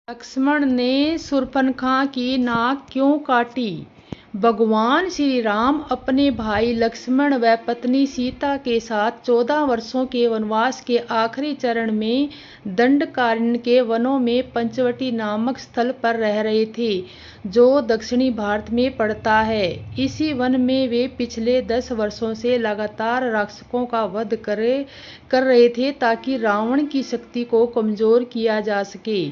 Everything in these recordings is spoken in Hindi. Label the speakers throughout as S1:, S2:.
S1: लक्ष्मण ने शूर्पणखा की नाक क्यों काटी? भगवान श्री राम अपने भाई लक्ष्मण व पत्नी सीता के साथ 14 वर्षों के वनवास के आखिरी चरण में दंडकारण्य के वनों में पंचवटी नामक स्थल पर रह रहे थे, जो दक्षिणी भारत में पड़ता है। इसी वन में वे पिछले 10 वर्षों से लगातार राक्षसों का वध कर रहे थे ताकि रावण की शक्ति को कमजोर किया जा सके।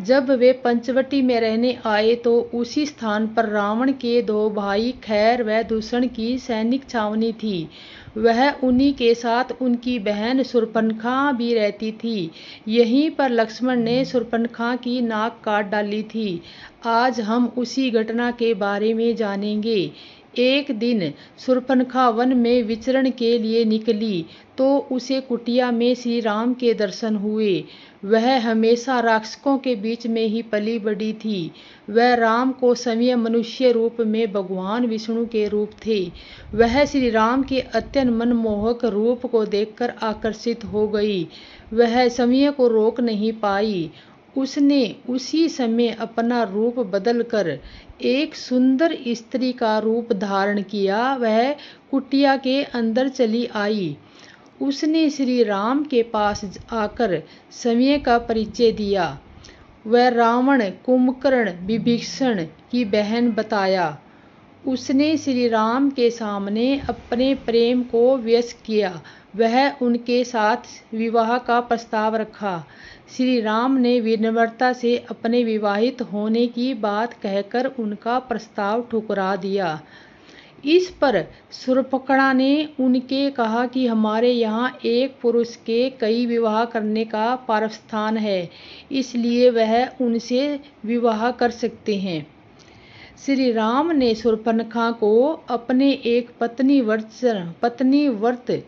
S1: जब वे पंचवटी में रहने आए तो उसी स्थान पर रावण के 2 भाई खैर व दूषण की सैनिक छावनी थी। वह उन्हीं के साथ उनकी बहन शूर्पणखा भी रहती थी। यहीं पर लक्ष्मण ने शूर्पणखा की नाक काट डाली थी। आज हम उसी घटना के बारे में जानेंगे। एक दिन शूर्पणखा वन में विचरण के लिए निकली तो उसे कुटिया में श्री राम के दर्शन हुए। वह हमेशा राक्षसों के बीच में ही पली बड़ी थी। वह राम को समय मनुष्य रूप में भगवान विष्णु के रूप थे। वह श्री राम के अत्यंत मनमोहक रूप को देखकर आकर्षित हो गई। वह समय को रोक नहीं पाई। उसने उसी समय अपना रूप बदलकर एक सुंदर स्त्री का रूप धारण किया। वह कुटिया के अंदर चली आई। उसने श्री राम के पास आकर समय का परिचय दिया। वह रावण, कुंभकर्ण, विभीषण की बहन बताया। उसने श्री राम के सामने अपने प्रेम को व्यक्त किया। वह उनके साथ विवाह का प्रस्ताव रखा। श्री राम ने विनम्रता से अपने विवाहित होने की बात कहकर उनका प्रस्ताव ठुकरा दिया। इस पर शूर्पणखा ने उनके कहा कि हमारे यहाँ एक पुरुष के कई विवाह करने का प्रावधान है, इसलिए वह उनसे विवाह कर सकते हैं। श्री राम ने शूर्पणखा को अपने एक पत्नी व्रत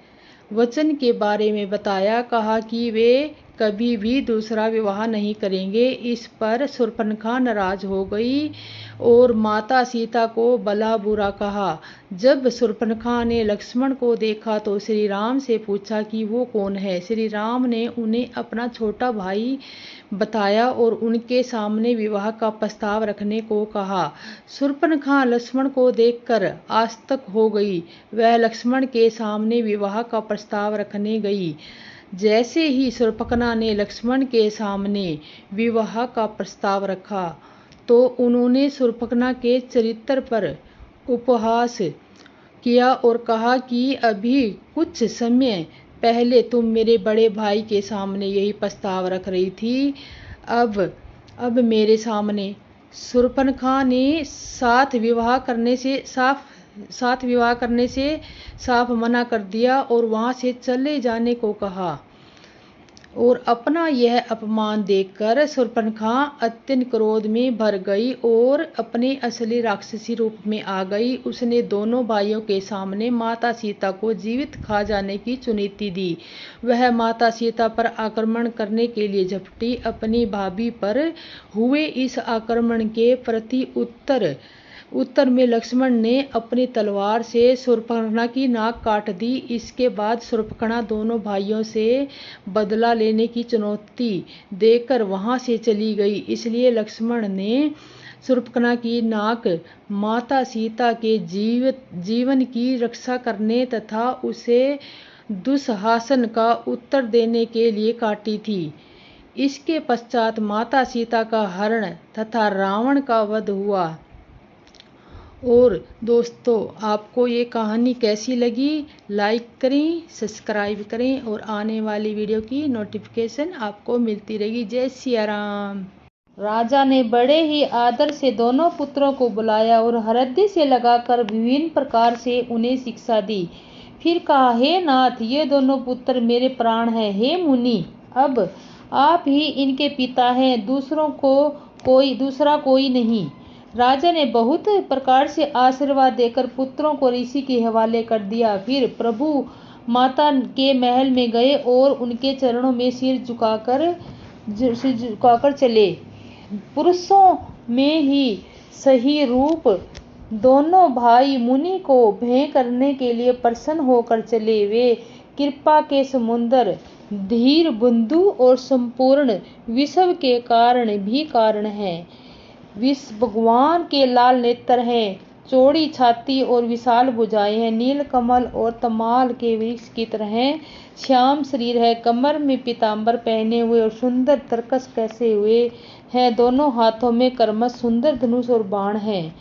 S1: वचन के बारे में बताया। कहा कि वे कभी भी दूसरा विवाह नहीं करेंगे। इस पर शूर्पणखा नाराज हो गई और माता सीता को भला बुरा कहा। जब शूर्पणखा ने लक्ष्मण को देखा तो श्री राम से पूछा कि वो कौन है। श्री राम ने उन्हें अपना छोटा भाई बताया और उनके सामने विवाह का प्रस्ताव रखने को कहा। शूर्पणखा लक्ष्मण को देखकर आश्चर्य हो गई। वह लक्ष्मण के सामने विवाह का प्रस्ताव रखने गई। जैसे ही शूर्पणखा ने लक्ष्मण के सामने विवाह का प्रस्ताव रखा तो उन्होंने शूर्पणखा के चरित्र पर उपहास किया और कहा कि अभी कुछ समय पहले तुम मेरे बड़े भाई के सामने यही प्रस्ताव रख रही थी, अब मेरे सामने। शूर्पणखा ने साथ विवाह करने से साफ मना कर दिया और वहां से चले जाने को कहा। और अपना यह अपमान देखकर शूर्पणखा अत्यंत क्रोध में भर गई और अपने असली राक्षसी रूप में आ गई। उसने दोनों भाइयों के सामने माता सीता को जीवित खा जाने की चुनौती दी। वह माता सीता पर आक्रमण करने के लिए झपटी। अपनी भाभी पर हुए इस आक्रमण के प्रति उत्तर में लक्ष्मण ने अपनी तलवार से शूर्पणखा की नाक काट दी। इसके बाद शूर्पणखा दोनों भाइयों से बदला लेने की चुनौती देकर वहां से चली गई। इसलिए लक्ष्मण ने शूर्पणखा की नाक माता सीता के जीवन की रक्षा करने तथा उसे दुशासन का उत्तर देने के लिए काटी थी। इसके पश्चात माता सीता का हरण तथा रावण का वध हुआ। और दोस्तों, आपको ये कहानी कैसी लगी? लाइक करें, सब्सक्राइब करें और आने वाली वीडियो की नोटिफिकेशन आपको मिलती रहेगी। जय सिया राम। राजा ने बड़े ही आदर से दोनों पुत्रों को बुलाया और हृदय से लगाकर विभिन्न प्रकार से उन्हें शिक्षा दी। फिर कहा, हे नाथ, ये दोनों पुत्र मेरे प्राण हैं। हे मुनि, अब आप ही इनके पिता हैं, दूसरा कोई नहीं। राजा ने बहुत प्रकार से आशीर्वाद देकर पुत्रों को ऋषि के हवाले कर दिया। फिर प्रभु माता के महल में गए और उनके चरणों में सिर झुकाकर चले। पुरुषों में ही सही रूप दोनों भाई मुनि को भेंट करने के लिए प्रसन्न होकर चले। वे कृपा के समुद्र धीर बंधु और संपूर्ण विश्व के कारण भी कारण है। विश्व भगवान के लाल नेत्र हैं, चौड़ी छाती और विशाल भुजाएं हैं, नील कमल और तमाल के वृक्ष की तरह हैं, श्याम शरीर है, कमर में पीतांबर पहने हुए और सुंदर तरकस कैसे हुए हैं, दोनों हाथों में कर्मश सुंदर धनुष और बाण हैं।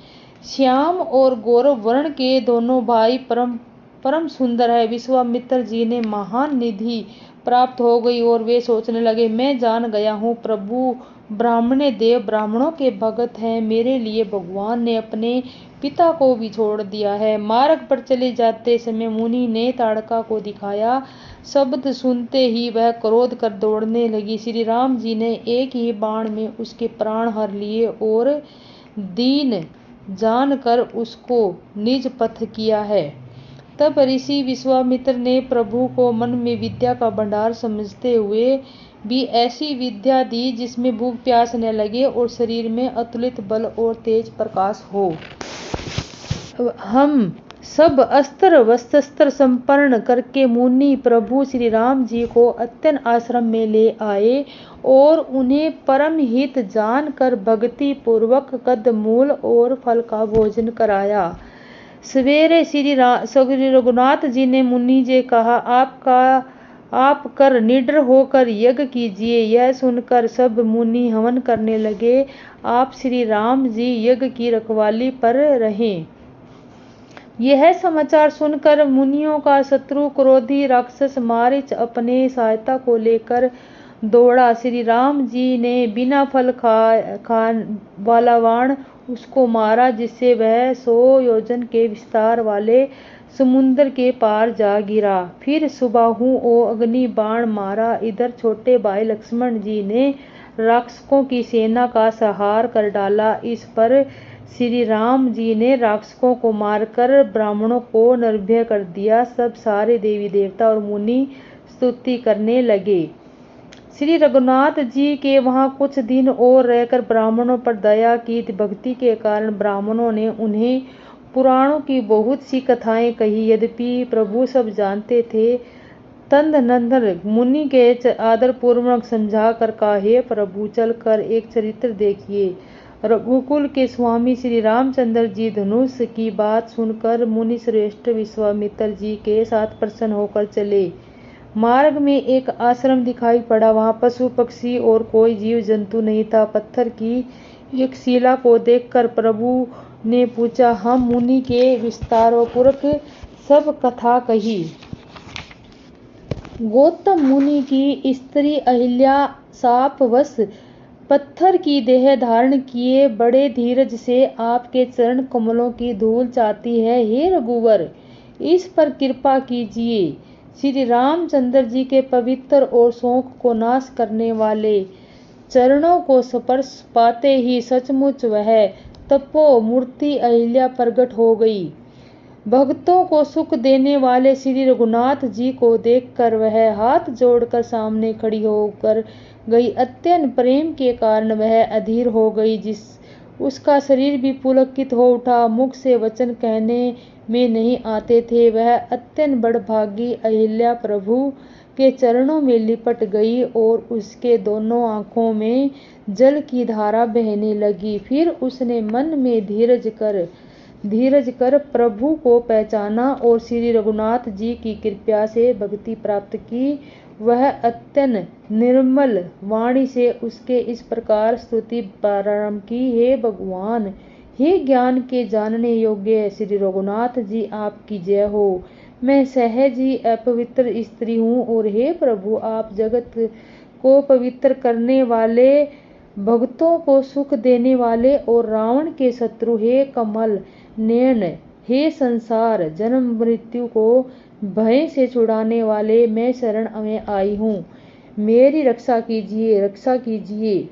S1: श्याम और गौरव वर्ण के दोनों भाई परम सुंदर है। विश्वामित्र जी ने महान निधि प्राप्त हो गई और वे सोचने लगे, मैं जान गया हूँ प्रभु ब्राह्मणे देव ब्राह्मणों के भगत हैं, मेरे लिए भगवान ने अपने पिता को भी छोड़ दिया है। मार्ग पर चले जाते समय मुनि ने ताड़का को दिखाया, शब्द सुनते ही वह क्रोध कर दौड़ने लगी। श्री राम जी ने एक ही बाण में उसके प्राण हर लिए और दीन जानकर उसको निज पथ किया है। तब ऋषि विश्वामित्र ने प्रभु को मन में विद्या का भंडार समझते हुए भी ऐसी विद्या दी जिसमें भूख प्यास न लगे और शरीर में अतुलित बल और तेज प्रकाश हो। हम सब अस्त्र वस्त्र संपन्न करके मुनि प्रभु श्री राम जी को अत्यंत आश्रम में ले आए और उन्हें परम हित जानकर भक्ति पूर्वक कंदमूल और फल का भोजन कराया। सवेरे श्री रघुनाथ जी ने मुनि जी कहा, आप कर निडर होकर यज्ञ कीजिए। यह सुनकर सब मुनि हवन करने लगे। आप श्री राम जी यज्ञ की रखवाली पर रहें। यह समाचार सुनकर मुनियों का शत्रु क्रोधी राक्षस मारीच अपने सहायता को लेकर दौड़ा। श्री राम जी ने बिना फल खान वाला बाण उसको मारा, जिससे वह 100 योजन के विस्तार वाले समुद्र के पार जा गिरा। फिर सुबाहु और अग्नि बाण मारा। इधर छोटे भाई लक्ष्मण जी ने राक्षसों की सेना का संहार कर डाला। इस पर श्री राम जी ने राक्षसों को मारकर ब्राह्मणों को निर्भय कर दिया। सब सारे देवी देवता और मुनि स्तुति करने लगे। श्री रघुनाथ जी के वहां कुछ दिन और रहकर ब्राह्मणों पर दया की। भक्ति के कारण ब्राह्मणों ने उन्हें पुराणों की बहुत सी कथाएं कही। यद्यपि प्रभु सब जानते थे, तदनंतर मुनि के आदर पूर्वक समझा कर कहा, हे प्रभु चल कर एक चरित्र देखिए। रघुकुल के स्वामी श्री रामचंद्र जी धनुष की बात सुनकर मुनि श्रेष्ठ विश्वामित्र जी के साथ प्रसन्न होकर चले। मार्ग में एक आश्रम दिखाई पड़ा। वहां पशु पक्षी और कोई जीव जंतु नहीं था। पत्थर की एक शिला को देखकर प्रभु ने पूछा, हम मुनि के विस्तारपूर्वक सब कथा कही। गौतम मुनि की स्त्री अहिल्या शापवश पत्थर की देह धारण किए बड़े धीरज से आपके चरण कमलों की धूल चाहती है। हे रघुवर, इस पर कृपा कीजिए। श्री रामचंद्र जी के पवित्र और शोक को नाश करने वाले चरणों को स्पर्श पाते ही सचमुच वह तपो मूर्ति अहिल्या प्रकट हो गई। भक्तों को सुख देने वाले श्री रघुनाथ जी को देखकर वह हाथ जोड़कर सामने खड़ी होकर गई। अत्यंत प्रेम के कारण वह अधीर हो गई। उसका शरीर भी पुलकित हो उठा। मुख से वचन कहने में नहीं आते थे। वह अत्यंत बड़भागी अहिल्या प्रभु के चरणों में लिपट गई और उसके दोनों आंखों में जल की धारा बहने लगी। फिर उसने मन में धीरज कर प्रभु को पहचाना और श्री रघुनाथ जी की कृपा से भक्ति प्राप्त की। वह अत्यंत निर्मल वाणी से उसके इस प्रकार स्तुति प्रारंभ की, हे भगवान, हे ज्ञान के जानने योग्य श्री रघुनाथ जी, आपकी जय हो। मैं सहज ही अपवित्र स्त्री हूँ और हे प्रभु, आप जगत को पवित्र करने वाले, भक्तों को सुख देने वाले और रावण के शत्रु, हे कमल नयन, हे संसार जन्म मृत्यु को भय से छुड़ाने वाले, मैं शरण में आई हूँ, मेरी रक्षा कीजिए, रक्षा कीजिए।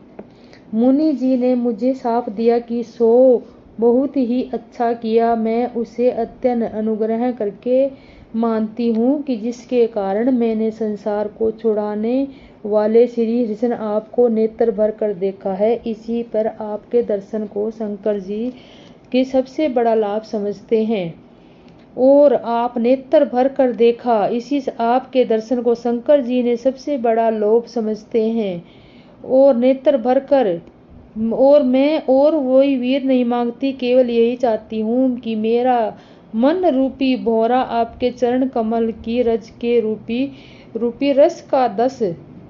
S1: मुनि जी ने मुझे साफ दिया कि सो बहुत ही अच्छा किया। मैं उसे अत्यंत अनुग्रह करके मानती हूँ कि जिसके कारण मैंने संसार को छुड़ाने वाले श्री कृष्ण आपको नेत्र भर कर देखा है। इसी पर आपके दर्शन को शंकर जी के सबसे बड़ा लाभ समझते हैं। और आप नेत्र भर कर देखा। इसी से आपके दर्शन को शंकर जी ने सबसे बड़ा लोभ समझते हैं और नेत्र भर कर, और मैं और वही वीर नहीं मांगती, केवल यही चाहती हूँ कि मेरा मन रूपी भौरा आपके चरण कमल की रज के रूपी रस का दस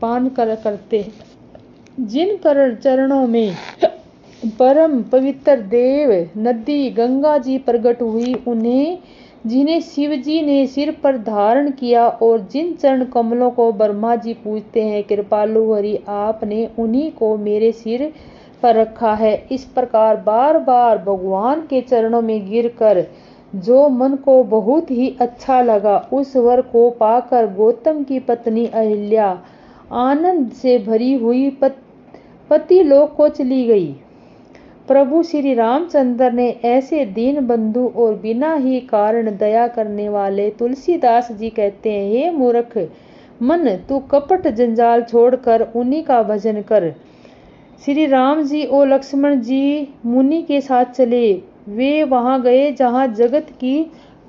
S1: पान करते। जिन चरणों में परम पवित्र देव नदी गंगा जी प्रकट हुई, जिन्हें शिव जी ने सिर पर धारण किया, और जिन चरण कमलों को ब्रह्मा जी पूजते हैं, कृपालु हरि आपने उन्हीं को मेरे सिर पर रखा है। इस प्रकार बार बार भगवान के चरणों में गिरकर जो मन को बहुत ही अच्छा लगा, उस वर को पाकर गौतम की पत्नी अहिल्या आनंद से भरी हुई पति लोक को चली गई। प्रभु श्री रामचंद्र ने ऐसे दीन बंधु और बिना ही कारण दया करने वाले तुलसीदास जी कहते हैं, हे मूर्ख मन, तू कपट जंजाल छोड़कर उन्हीं का भजन कर। श्री राम जी और लक्ष्मण जी मुनि के साथ चले। वे वहां गए जहां जगत की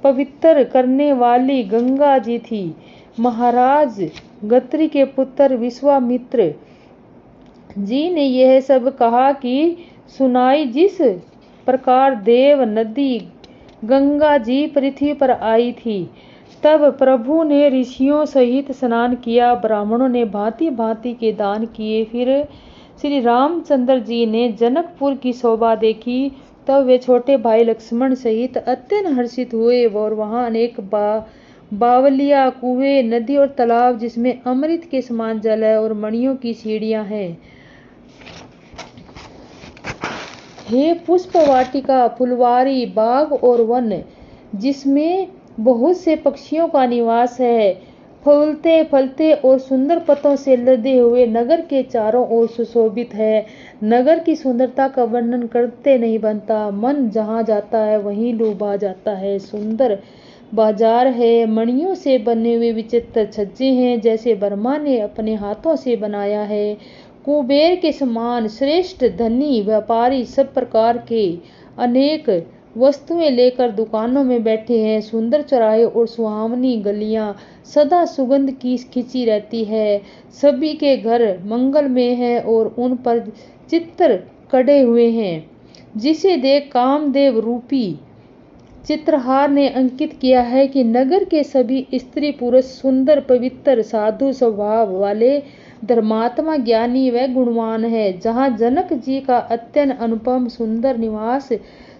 S1: पवित्र करने वाली गंगा जी थी। महाराज गत्री के पुत्र विश्वामित्र जी ने यह सब कहा कि सुनाई। जिस प्रकार देव नदी गंगा जी पृथ्वी पर आई थी, तब प्रभु ने ऋषियों सहित स्नान किया, ब्राह्मणों ने भांति भांति के दान किए। फिर श्री रामचंद्र जी ने जनकपुर की शोभा देखी, तब वे छोटे भाई लक्ष्मण सहित अत्यंत हर्षित हुए, और वहां अनेक बावलिया, कुएं, नदी और तालाब जिसमें अमृत के समान जल है, और मणियों की सीढ़ियां हैं। हे पुष्प वाटिका, फुलवारी, बाग और वन, जिसमें बहुत से पक्षियों का निवास है। फूलते फलते और सुंदर पत्तों से लदे हुए नगर के चारों ओर सुशोभित है। नगर की सुंदरता का वर्णन करते नहीं बनता। मन जहाँ जाता है वहीं लुभा जाता है। सुंदर बाजार है, मणियों से बने हुए विचित्र छज्जे हैं, जैसे ब्रह्मा ने अपने हाथों से बनाया है। कुबेर के समान श्रेष्ठ धनी व्यापारी सब प्रकार के अनेक वस्तुएं लेकर दुकानों में बैठे हैं। सुंदर चौराहे और सुहावनी गलियां सदा सुगंध की खिंची रहती है। सभी के घर मंगलमय हैं और उन पर चित्र कढ़े हुए हैं, जिसे देख कामदेव रूपी चित्रहार ने अंकित किया है कि नगर के सभी स्त्री पुरुष सुंदर, पवित्र, साधु स्वभाव वाले, धर्मात्मा, ज्ञानी व गुणवान है। जहाँ जनक जी का अत्यंत अनुपम सुंदर निवास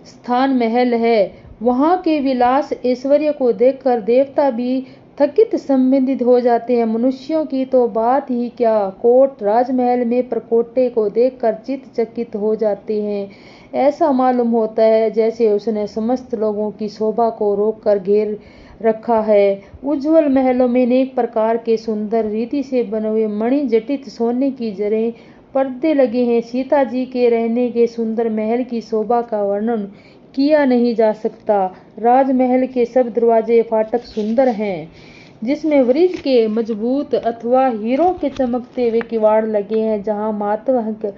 S1: स्थान महल है, वहाँ के विलास ऐश्वर्य को देखकर देवता भी थकित संबंधित हो जाते हैं। मनुष्यों की तो बात ही क्या, कोट राजमहल में प्रकोटे को देखकर चित्त चकित हो जाते हैं। ऐसा मालूम होता है जैसे उसने समस्त लोगों की शोभा को रोककर घेर रखा है। उज्जवल महलों में अनेक प्रकार के सुंदर रीति से बने हुए मणि जटित सोने की जड़ें पर्दे लगे हैं। सीता जी के रहने के सुंदर महल की शोभा का वर्णन किया नहीं जा सकता। राजमहल के सब दरवाजे फाटक सुंदर हैं, जिसमें वृक्ष के मजबूत अथवा हीरों के चमकते हुए किवाड़ लगे हैं। जहाँ मातवहक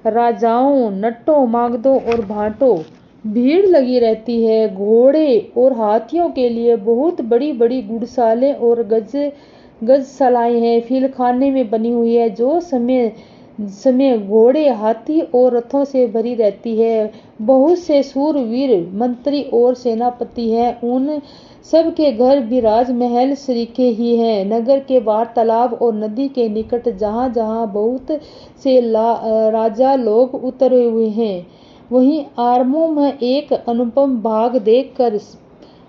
S1: राजाओं, नटों, मागधों और भाटों भीड़ लगी रहती है। घोड़े और हाथियों के लिए बहुत बड़ी बड़ी गुड़सालें और गजशालाएं हैं। फीलखाने में बनी हुई है, जो समय घोड़े, हाथी और रथों से भरी रहती है। बहुत से सूरवीर, मंत्री और सेनापति हैं। उन सब के घर भी राजमहल सरीखे ही हैं। नगर के बाहर तालाब और नदी के निकट जहाँ जहाँ बहुत से राजा लोग उतरे हुए हैं, वहीं आरमों में एक अनुपम बाग देखकर,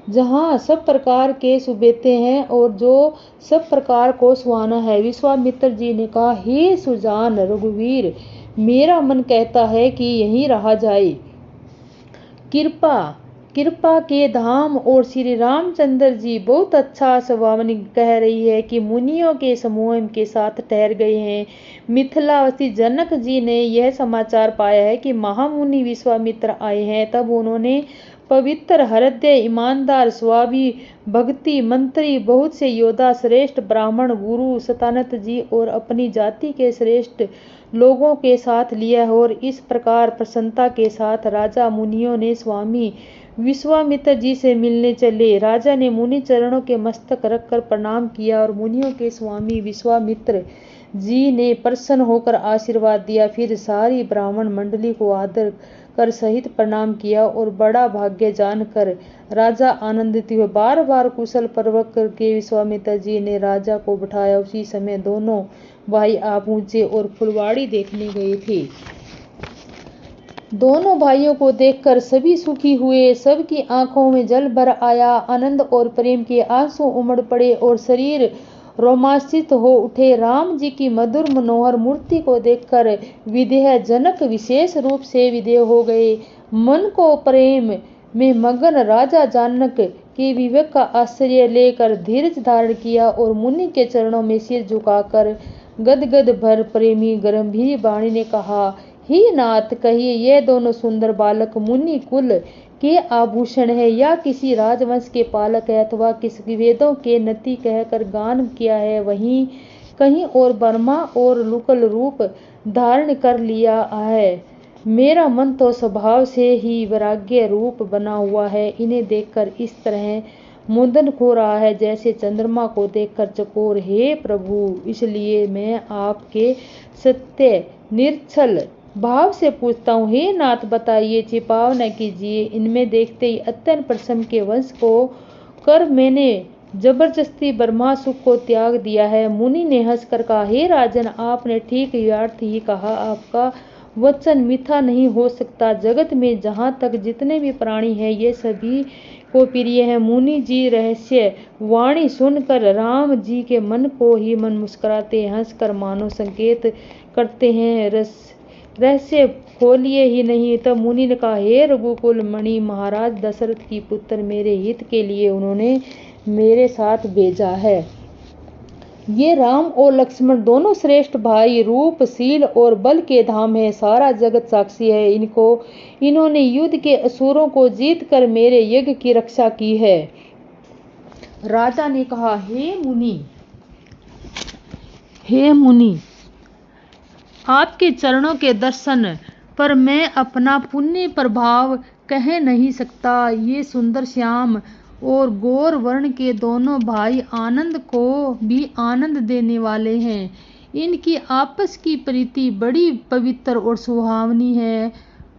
S1: जहाँ सब प्रकार के सुबेते हैं और जो सब प्रकार को सुहाना है। विश्वामित्र जी ने कहा, हे सुजान रघुवीर, मेरा मन कहता है कि यहीं रहा जाए। कृपा के धाम और श्री रामचंद्र जी बहुत अच्छा स्वभावनी कह रही है कि मुनियों के समूह के साथ ठहर गए हैं। मिथिलावासी जनक जी ने यह समाचार पाया है कि महामुनि विश्वामित्र आए हैं। तब उन्होंने पवित्र हृदय, ईमानदार स्वाभी, भक्ति मंत्री, बहुत से योद्धा, श्रेष्ठ ब्राह्मण, गुरु सतानंद जी और अपनी जाति के श्रेष्ठ लोगों के साथ लिया। और इस प्रकार प्रसन्नता के साथ राजा मुनियों ने स्वामी विश्वामित्र जी से मिलने चले। राजा ने मुनि चरणों के मस्तक रखकर प्रणाम किया और मुनियों के स्वामी विश्वामित्र जी ने प्रसन्न होकर आशीर्वाद दिया। फिर सारी ब्राह्मण मंडली को आदर कर सहित प्रणाम किया और बड़ा भाग्य जानकर राजा आनंदित हुए। बार बार कुशल पूर्वक करके विश्वामित्र जी ने राजा को बिठाया। उसी समय दोनों भाई आ पहुंचे और फुलवाड़ी देखने गए थे। दोनों भाइयों को देखकर सभी सुखी हुए, सबकी आंखों में जल भर आया। आनंद और प्रेम के आंसू उमड़ पड़े और शरीर रोमांचित हो उठे। राम जी की मधुर मनोहर मूर्ति को देखकर विदेह जनक विशेष रूप से विदेह हो गए। मन को प्रेम में मगन राजा जनक के विवेक का आश्चर्य लेकर धीरज धारण किया और मुनि के चरणों में सिर झुकाकर गदगद भर प्रेमी गंभीर वाणी ने कहा, हे नाथ, कहिए ये दोनों सुंदर बालक मुनि कुल के आभूषण है या किसी राजवंश के पालक है अथवा किसी वेदों के नति कहकर गान किया है, वहीं कहीं और ब्रह्मा और लुकल रूप धारण कर लिया है। मेरा मन तो स्वभाव से ही वैराग्य रूप बना हुआ है। इन्हें देखकर इस तरह मुंदन हो रहा है जैसे चंद्रमा को देखकर चकोर। हे प्रभु, इसलिए मैं आपके सत्य निश्चल भाव से पूछता हूँ, हे नाथ, बताइए, छिपाव न कीजिए। इनमें देखते ही अत्यंत प्रसन्न के वंश को कर मैंने जबरदस्ती ब्रह्मा सुख को त्याग दिया है। मुनि ने हंसकर कहा, हे राजन, आपने ठीक यथार्थ ही कहा। आपका वचन मिथ्या नहीं हो सकता। जगत में जहाँ तक जितने भी प्राणी हैं ये सभी को प्रिय है। मुनि जी रहस्य वाणी सुनकर राम जी के मन को ही मन मुस्कुराते हंसकर मानो संकेत करते हैं, रहस्य खोलिए ही नहीं। तब मुनि ने कहा, हे रघुकुल मणि, महाराज दशरथ की पुत्र मेरे हित के लिए उन्होंने मेरे साथ भेजा है। ये राम और लक्ष्मण दोनों श्रेष्ठ भाई, रूप, शील और बल के धाम है। सारा जगत साक्षी है। इन्होंने युद्ध के असुरों को जीत कर मेरे यज्ञ की रक्षा की है। राजा ने कहा, हे मुनि, आपके चरणों के दर्शन पर मैं अपना पुण्य प्रभाव कह नहीं सकता। ये सुंदर श्याम और गौर वर्ण के दोनों भाई आनंद को भी आनंद देने वाले हैं। इनकी आपस की प्रीति बड़ी पवित्र और सुहावनी है।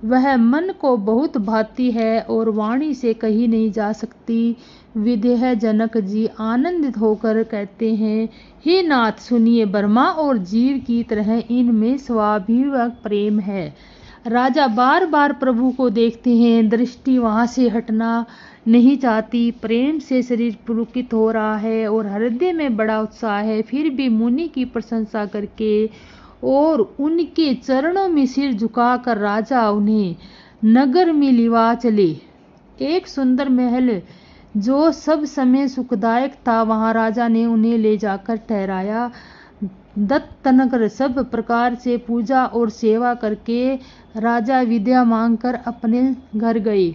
S1: वह मन को बहुत भाती है और वाणी से कही नहीं जा सकती। विदेह जनक जी आनंदित होकर कहते हैं, हे नाथ, सुनिए, ब्रह्मा और जीव की तरह इनमें स्वाभाविक प्रेम है। राजा बार बार प्रभु को देखते हैं, दृष्टि वहां से हटना नहीं चाहती। प्रेम से शरीर पुलकित हो रहा है और हृदय में बड़ा उत्साह है। फिर भी मुनि की प्रशंसा करके और उनके चरणों में सिर झुकाकर राजा उन्हें नगर में लिवा चले। एक सुंदर महल जो सब समय सुखदायक था, वहां राजा ने उन्हें ले जाकर ठहराया। दत्तनगर सब प्रकार से पूजा और सेवा करके राजा विद्या मांगकर अपने घर गए।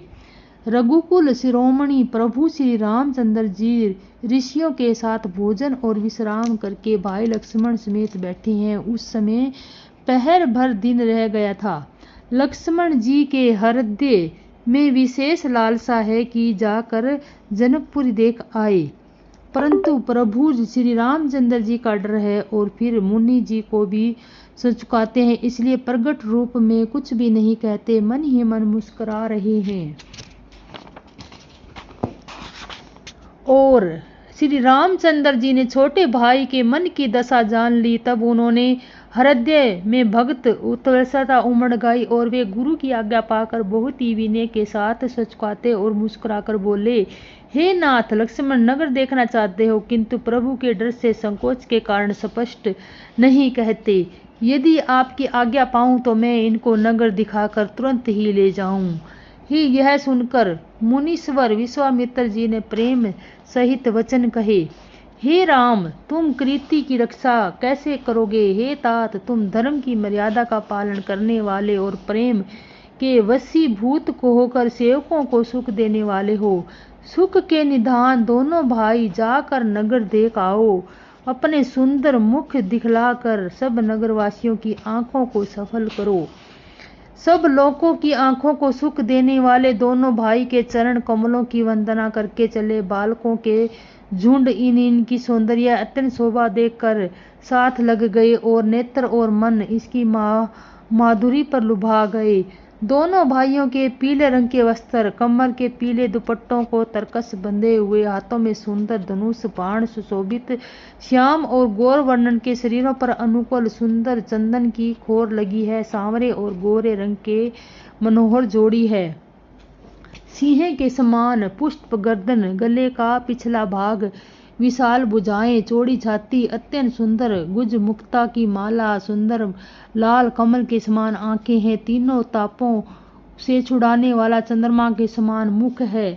S1: रघुकुल शिरोमणि प्रभु श्री रामचंद्र जी ऋषियों के साथ भोजन और विश्राम करके भाई लक्ष्मण समेत बैठे हैं। उस समय पहर भर दिन रह गया था। लक्ष्मण जी के हृदय में विशेष लालसा है कि जाकर जनकपुरी देख आए, परंतु प्रभु श्री रामचंद्र जी का डर है और फिर मुनि जी को भी सचुकाते हैं, इसलिए प्रकट रूप में कुछ भी नहीं कहते, मन ही मन मुस्कुरा रहे हैं। और श्री रामचंद्र जी ने छोटे भाई के मन की दशा जान ली। तब उन्होंने हृदय में भक्त उत्कर्षता उमड़ गई और वे गुरु की आज्ञा पाकर बहुत ही विनय के साथ सचुकाते और मुस्कुराकर बोले, हे नाथ, लक्ष्मण नगर देखना चाहते हो किंतु प्रभु के डर से संकोच के कारण स्पष्ट नहीं कहते। यदि आपकी आज्ञा पाऊं तो मैं इनको नगर दिखाकर तुरंत ही ले जाऊं। यह सुनकर मुनीश्वर विश्वामित्र जी ने प्रेम सहित वचन कहे, हे राम, तुम कीर्ति की रक्षा कैसे करोगे? हे तात, तुम धर्म की मर्यादा का पालन करने वाले और प्रेम के वशीभूत को होकर सेवकों को सुख देने वाले हो। सुख के निधान दोनों भाई जाकर नगर देख आओ। अपने सुंदर मुख दिखलाकर सब नगरवासियों की आंखों को सफल करो। सब लोगों की आंखों को सुख देने वाले दोनों भाई के चरण कमलों की वंदना करके चले। बालकों के झुंड इनकी सौंदर्य अत्यंत शोभा देखकर साथ लग गए और नेत्र और मन इसकी माधुरी पर लुभा गए। दोनों भाइयों के पीले रंग के वस्त्र, कमर के पीले दुपट्टों को तरकस बंधे हुए, हाथों में सुंदर धनुष बाण सुशोभित, श्याम और गौर वर्णन के शरीरों पर अनुकूल सुंदर चंदन की खोर लगी है। सांवरे और गोरे रंग के मनोहर जोड़ी है। सिंह के समान पुष्प गर्दन, गले का पिछला भाग, विशाल भुजाएं, चौड़ी छाती, अत्यंत सुंदर गुज मुक्ता की माला, सुंदर लाल कमल के समान आंखें हैं। तीनों तापों से छुड़ाने वाला चंद्रमा के समान मुख है।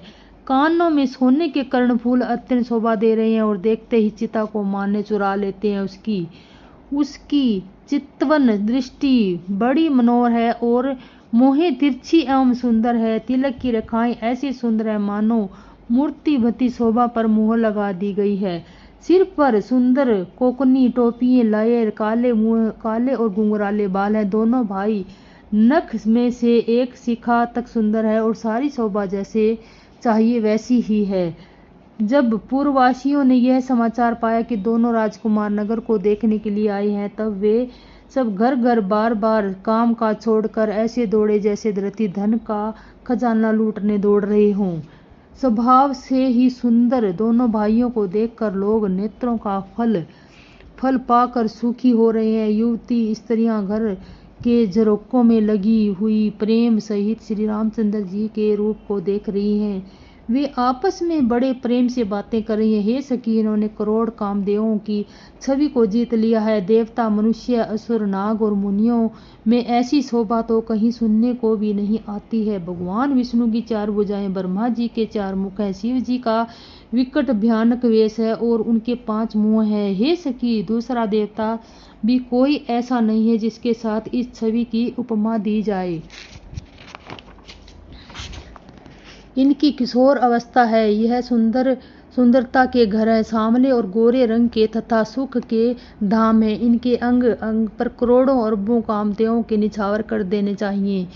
S1: कानों में सोने के कर्णफूल अत्यंत शोभा दे रहे हैं और देखते ही चिता को मारने चुरा लेते हैं। उसकी चितवन दृष्टि बड़ी मनोहर है और मोहे तिरछी एवं सुंदर है। तिलक की रेखाएं ऐसी सुंदर है मानो मूर्तिवती शोभा पर मोहर लगा दी गई है। सिर पर सुंदर कोकनी टोपियां लाए, काले और घुंघराले बाल हैं। दोनों भाई नख में से एक शिखा तक सुंदर है और सारी शोभा जैसे चाहिए वैसी ही है। जब पूर्ववासियों ने यह समाचार पाया कि दोनों राजकुमार नगर को देखने के लिए आए हैं, तब वे सब घर घर बार बार काम काज छोड़कर ऐसे दौड़े जैसे धरती धन का खजाना लूटने दौड़ रहे हों। स्वभाव से ही सुंदर दोनों भाइयों को देखकर लोग नेत्रों का फल पाकर सुखी हो रहे हैं। युवती स्त्रियां घर के झरोकों में लगी हुई प्रेम सहित श्री रामचंद्र जी के रूप को देख रही हैं। वे आपस में बड़े प्रेम से बातें कर रही हैं। हे सखी, इन्होंने करोड़ कामदेवों की छवि को जीत लिया है। देवता, मनुष्य, असुर, नाग और मुनियों में ऐसी शोभा तो कहीं सुनने को भी नहीं आती है। भगवान विष्णु की 4 भुजाएं, ब्रह्मा जी के 4 मुख है, शिव जी का विकट भयानक वेश है और उनके 5 मुंह हैं। हे सखी, दूसरा देवता भी कोई ऐसा नहीं है जिसके साथ इस छवि की उपमा दी जाए। इनकी किशोर अवस्था है, यह सुंदरता के घर है, सांवले और गोरे रंग के तथा सुख के धाम है। इनके अंग अंग पर करोड़ों अरबों कामदेवों के निछावर कर देने चाहिए।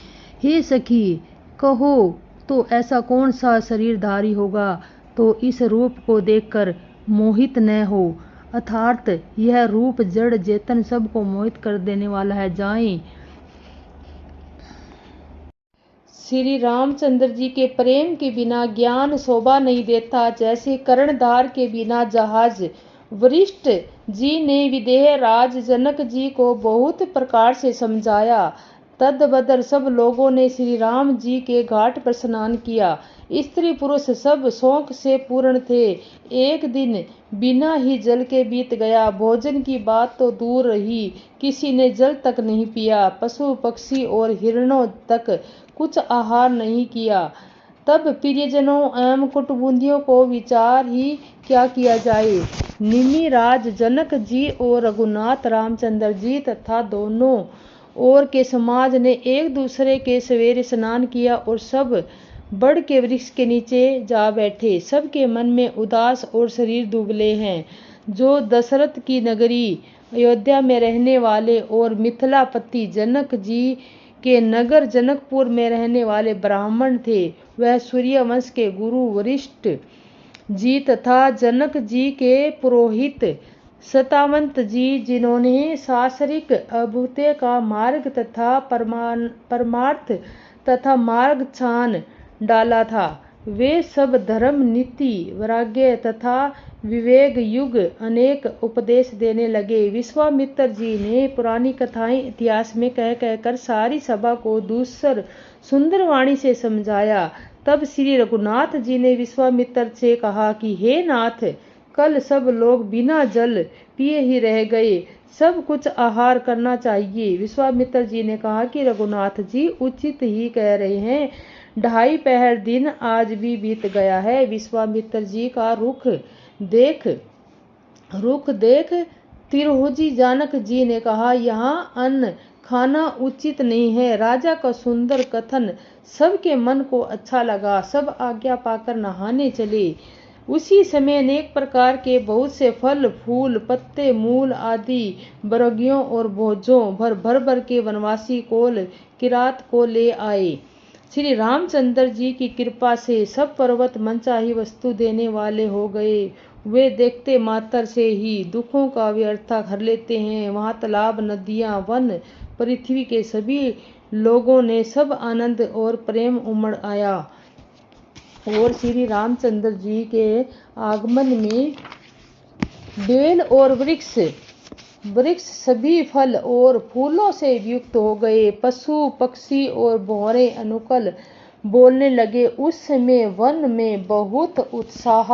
S1: हे सखी, कहो तो ऐसा कौन सा शरीरधारी होगा तो इस रूप को देखकर मोहित न हो। अर्थात यह रूप जड़ चेतन सबको मोहित कर देने वाला है। जाएं, श्री रामचंद्र जी के प्रेम के बिना ज्ञान शोभा नहीं देता, जैसे कर्णधार के बिना जहाज। वशिष्ठ जी ने विदेह राज जनक जी को बहुत प्रकार से समझाया। तदबदर सब लोगों ने श्री राम जी के घाट पर स्नान किया। स्त्री पुरुष सब शौक से पूर्ण थे। एक दिन बिना ही जल के बीत गया। भोजन की बात तो दूर रही, किसी ने जल तक नहीं पिया। पशु पक्षी और हिरणों तक कुछ आहार नहीं किया। तब प्रियजनों एवं कुटुंबियों को विचार ही क्या किया जाए। निमि राज जनक जी और रघुनाथ रामचंद्र जी तथा दोनों ओर के समाज ने एक दूसरे के सवेरे स्नान किया और सब बड़ के वृक्ष के नीचे जा बैठे। सबके मन में उदास और शरीर दुबले हैं। जो दशरथ की नगरी अयोध्या में रहने वाले और मिथिलापति जनक जी के नगर जनकपुर में रहने वाले ब्राह्मण थे, वह सूर्यवंश के गुरु वशिष्ठ जी तथा जनक जी के पुरोहित सतावंत जी, जिन्होंने शास्त्रिक अभूते का मार्ग तथा परमार्थ तथा मार्ग छान डाला था, वे सब धर्म, नीति, वैराग्य तथा विवेक युग अनेक उपदेश देने लगे। विश्वामित्र जी ने पुरानी कथाएं इतिहास में कह कहकर सारी सभा को दूसर सुंदर वाणी से समझाया। तब श्री रघुनाथ जी ने विश्वामित्र से कहा कि हे नाथ, कल सब लोग बिना जल पिए ही रह गए, सब कुछ आहार करना चाहिए। विश्वामित्र जी ने कहा कि रघुनाथ जी उचित ही कह रहे हैं, 2.5 पहर दिन आज भी बीत गया है। विश्वामित्र जी का रुख देख तिरहुजी जानक जी ने कहा, यहाँ अन्न खाना उचित नहीं है। राजा का सुंदर कथन सबके मन को अच्छा लगा। सब आज्ञा पाकर नहाने चले। उसी समय अनेक प्रकार के बहुत से फल, फूल, पत्ते, मूल आदि बरगियों और बोझों भर भर के वनवासी कोल किरात को ले आए। श्री रामचंद्र जी की कृपा से सब पर्वत मनचाही वस्तु देने वाले हो गए। वे देखते मात्र से ही दुखों का व्यर्था कर लेते हैं। वहाँ तालाब, नदियाँ, वन, पृथ्वी के सभी लोगों ने सब आनंद और प्रेम उमड़ आया। और श्री रामचंद्र जी के आगमन में बेल और वृक्ष सभी फल और फूलों से युक्त हो गए। पशु, पक्षी और भौरे अनुकूल बोलने लगे। उस समय वन में बहुत उत्साह,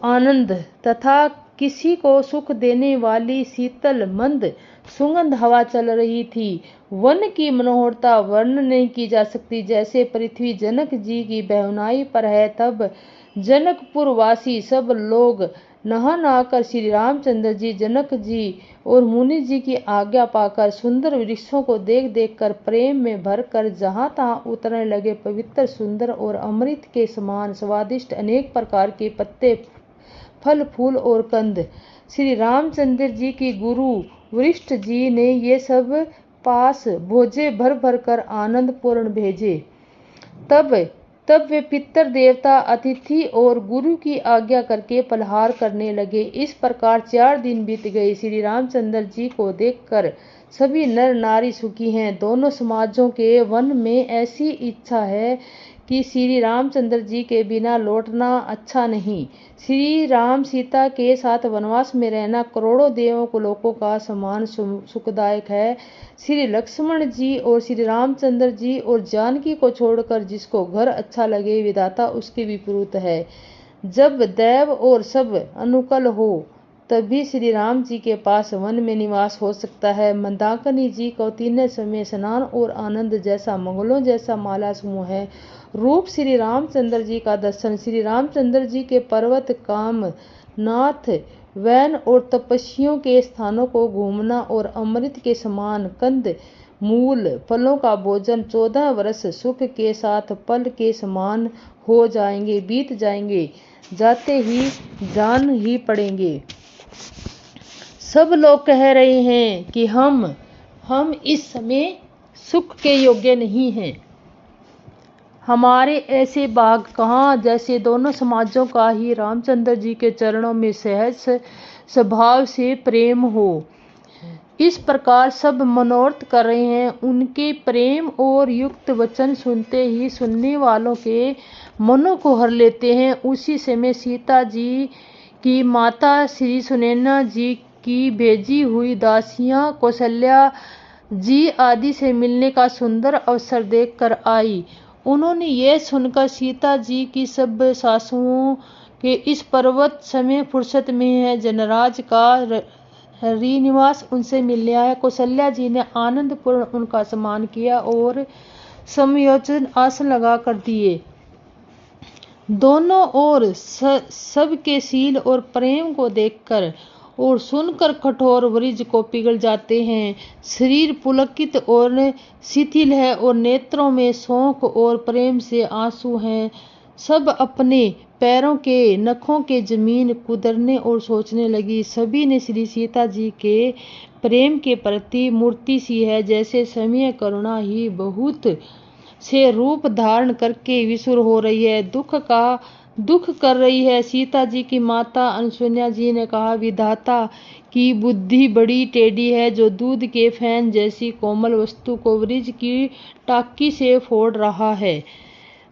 S1: आनंद तथा किसी को सुख देने वाली शीतल मंद सुगंध हवा चल रही थी। वन की मनोहरता वर्णन नहीं की जा सकती। जैसे पृथ्वी जनक जी की बहुनाई पर है, तब जनकपुर वासी सब लोग नहा नहाकर श्री रामचंद्र जी, जनक जी और मुनि जी की आज्ञा पाकर सुंदर वृक्षों को देख देख कर प्रेम में भर कर जहाँ तहाँ उतरने लगे। पवित्र, सुंदर और अमृत के समान स्वादिष्ट अनेक प्रकार के पत्ते, फल, फूल और कंद श्री रामचंद्र जी की गुरु वशिष्ठ जी ने ये सब पास भोजे भर भर कर आनंद पूर्ण भेजे। तब वे पितर देवता, अतिथि और गुरु की आज्ञा करके फलहार करने लगे। इस प्रकार 4 दिन बीत गए। श्री रामचंद्र जी को देखकर सभी नर नारी सुखी हैं। दोनों समाजों के वन में ऐसी इच्छा है कि श्री रामचंद्र जी के बिना लौटना अच्छा नहीं। श्री राम सीता के साथ वनवास में रहना करोड़ों देवों को लोगों का समान सुखदायक है। श्री लक्ष्मण जी और श्री रामचंद्र जी और जानकी को छोड़कर जिसको घर अच्छा लगे, विधाता उसके विपरीत है। जब दैव और सब अनुकूल हो तभी श्री राम जी के पास वन में निवास हो सकता है। मंदाकिनी जी को तीनों समय स्नान और आनंद जैसा, मंगलों जैसा माला समूह है। रूप श्री रामचंद्र जी का दर्शन, श्री रामचंद्र जी के पर्वत, काम, नाथ, वैन और तपस्वियों के स्थानों को घूमना और अमृत के समान कंद मूल फलों का भोजन 14 वर्ष सुख के साथ पल के समान हो जाएंगे, बीत जाएंगे, जाते ही जान ही पड़ेंगे। सब लोग कह रहे हैं कि हम इस समय सुख के योग्य नहीं हैं। हमारे ऐसे भाग कहाँ, जैसे दोनों समाजों का ही रामचंद्र जी के चरणों में सहज स्वभाव से प्रेम हो। इस प्रकार सब मनोरथ कर रहे हैं। उनके प्रेम और युक्त वचन सुनते ही सुनने वालों के मनों को हर लेते हैं। उसी समय सीता जी की माता श्री सुनैना जी की भेजी हुई दासियां कौशल्या जी आदि से मिलने का सुंदर अवसर देखकर आई। उन्होंने यह सुनकर सीता जी की सब सासुओं के इस पर्वत समय फुर्सत में है, जनराज का श्रीनिवास उनसे मिलने आया। कौशल्या जी ने आनंद पूर्ण उनका सम्मान किया और समयोचित आसन लगा कर दिए। दोनों ओर सबके शील और प्रेम को देखकर और सुनकर कठोर वृक्ष को पिघल जाते हैं। शरीर पुलकित और शिथिल है और नेत्रों में शोक और प्रेम से आंसू हैं। सब अपने पैरों के नखों के जमीन कुदरने और सोचने लगी। सभी ने श्री सीता जी के प्रेम के प्रति मूर्ति सी है, जैसे समय करुणा ही बहुत से रूप धारण करके विसुर हो रही है, दुख कर रही है। सीता जी की माता अनसुया जी ने कहा, विधाता की बुद्धि बड़ी टेढ़ी है, जो दूध के फैन जैसी कोमल वस्तु को वृक्ष की टाकी से फोड़ रहा है।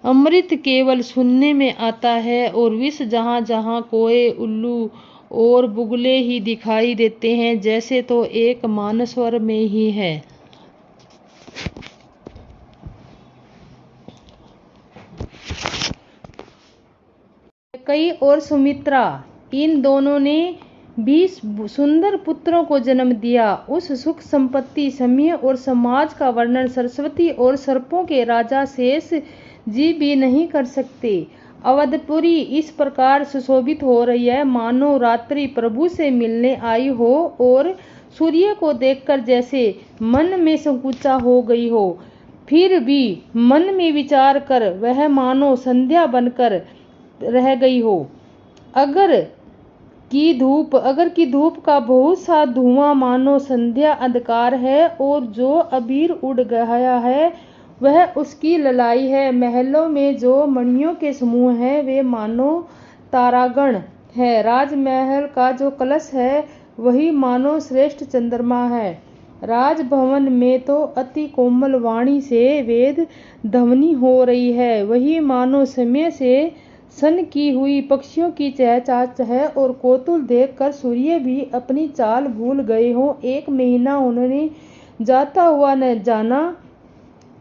S1: अमृत केवल सुनने में आता है और विष जहाँ जहाँ कोए, उल्लू और बुगले ही दिखाई देते हैं, जैसे तो एक मानसवर में ही है। कई और सुमित्रा, इन दोनों ने 20 सुंदर पुत्रों को जन्म दिया। उस सुख संपत्ति, समय और समाज का वर्णन सरस्वती और सर्पों के राजा शेष जी भी नहीं कर सकते। अवधपुरी इस प्रकार सुशोभित हो रही है, मानो रात्रि प्रभु से मिलने आई हो और सूर्य को देखकर जैसे मन में संकुचा हो गई हो, फिर भी मन में विचार कर वह मानो संध्या बनकर रह गई हो। अगर की धूप का बहुत सा धुआं मानो संध्या अंधकार है, और जो अबीर उड़ गया है वह उसकी ललाई है। महलों में जो मणियों के समूह हैं वे मानो तारागण है। राजमहल का जो कलश है वही मानो श्रेष्ठ चंद्रमा है। राजभवन में तो अति कोमल वाणी से वेद ध्वनि हो रही है, वही मानो समय से सन की हुई पक्षियों की चहचहाट है। और कौतूहल देखकर सूर्य भी अपनी चाल भूल गए हों। एक महीना उन्होंने जाता हुआ न जाना,